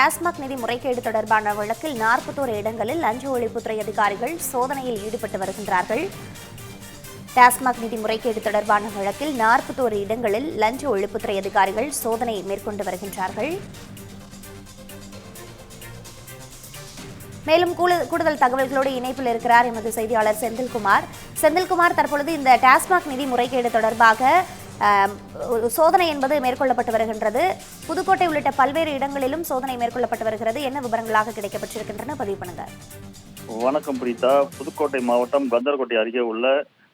டாஸ்மாக் நிதி முறைகேடு தொடர்பான வழக்கில் 41 இடங்களில் லஞ்ச ஒழிப்புத்துறை அதிகாரிகள் சோதனையில் ஈடுபட்டு வருகின்றார்கள். டாஸ்மாக் நிதி முறைகேடு தொடர்பான வழக்கில் 41 இடங்களில் லஞ்ச ஒழிப்புத்துறை அதிகாரிகள் சோதனை மேற்கொண்டு வருகின்றார்கள். மேலும் கூடுதல் தகவல்களோடு இணைப்பில் இருக்கிறார் எமது செய்தியாளர் செந்தில்குமார். தற்பொழுது இந்த டாஸ்மாக் நிதி முறைகேடு தொடர்பாக சோதனை என்பது மேற்கொள்ளப்பட்டு வருகின்றது. புதுக்கோட்டை உள்ளிட்ட பல்வேறு இடங்களிலும் சோதனை மேற்கொள்ளப்பட்டு வருகிறது. என்ன விவரங்களாக கிடைக்கப்பட்டிருக்கின்றன, பதிவு பண்ணுங்க. வணக்கம் பிரீதா. புதுக்கோட்டை மாவட்டம் கந்தர்கோட்டை அருகே உள்ள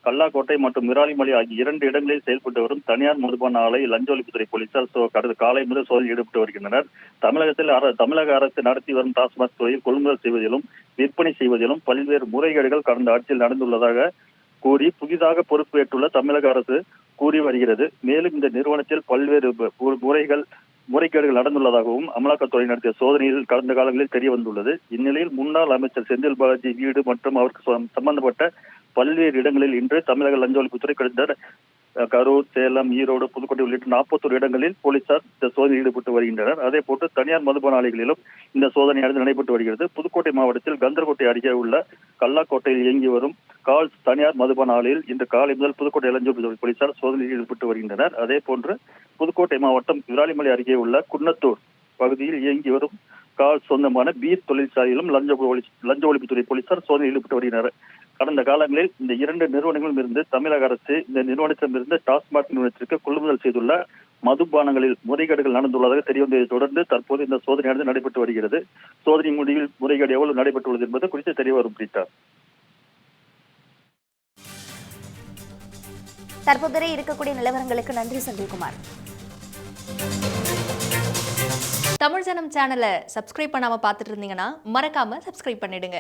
கல்லாக்கோட்டை மற்றும் மிராலிமலை ஆகிய 2 இடங்களில் செயல்பட்டு வரும் தனியார் மதுபான ஆலை லஞ்ச ஒழிப்புத்துறை போலீசார் கடந்த காலை முதல் சோதனையில் ஈடுபட்டு வருகின்றனர். தமிழக அரசு நடத்தி வரும் டாஸ்மாக் துறையில் கொள்முதல் செய்வதிலும் விற்பனை செய்வதிலும் பல்வேறு முறைகேடுகள் கடந்த ஆட்சியில் நடந்துள்ளதாக கூறி புதிதாக பொறுப்பேற்றுள்ள தமிழக அரசு கூறி வருகிறது. மேலும் இந்த நிறுவனத்தில் பல்வேறு முறைகேடுகள் நடந்துள்ளதாகவும் அமலாக்கத்துறை நடத்திய சோதனையில் கடந்த காலங்களில் தெரிய வந்துள்ளது. இந்நிலையில் முன்னாள் அமைச்சர் செந்தில் பாலாஜி வீடு மற்றும் அவருக்கு சம்பந்தப்பட்ட பல்வேறு இடங்களில் இன்று தமிழக லஞ்ச ஒழிப்புத்துறை கடந்த கரூர், சேலம், ஈரோடு, புதுக்கோட்டை உள்ளிட்ட 41 இடங்களில் போலீசார் இந்த சோதனையில் ஈடுபட்டு வருகின்றனர். அதே போன்று தனியார் மதுபான ஆலைகளிலும் இந்த சோதனையானது நடைபெற்று வருகிறது. புதுக்கோட்டை மாவட்டத்தில் கந்தர்கோட்டை அருகே உள்ள கல்லாக்கோட்டையில் இயங்கி வரும் கால்ஸ் தனியார் மதுபான ஆலையில் இன்று காலை முதல் புதுக்கோட்டை லஞ்ச ஒழிப்புத்துறை போலீசார் சோதனையில் ஈடுபட்டு வருகின்றனர். அதே போன்று புதுக்கோட்டை மாவட்டம் விராலிமலை அருகே உள்ள குன்னத்தூர் பகுதியில் இயங்கி வரும் கால் சொந்தமான பீர் தொழிற்சாலையிலும் லஞ்ச ஒழிப்புத்துறை போலீசார் சோதனையில் ஈடுபட்டு வருகின்றனர். கடந்த காலங்களில் இந்த 2 நிறுவனங்களிலும் இருந்து தமிழக அரசு இந்த நிறுவனத்திடமிருந்து டாஸ்மாக் நிறுவனத்திற்கு கொள்முதல் செய்துள்ள மதுபானங்களில் முறைகேடுகள் நடந்துள்ளதாக தெரிய வந்ததை தொடர்ந்து தற்போது இந்த சோதனையானது நடைபெற்று வருகிறது. சோதனை முடிவில் முறைகேடு எவ்வளவு நடைபெற்றுள்ளது என்பது குறித்து தெரிய வரும். பிரீதா, தற்போது இருக்கக்கூடிய நிலவரங்களுக்கு நன்றி செந்தில்குமார். தமிழ் ஜனம் சேனலை சப்ஸ்கிரைப் பண்ணாம பார்த்துட்டு இருந்தீங்கன்னா மறக்காம சப்ஸ்கிரைப் பண்ணிடுங்க.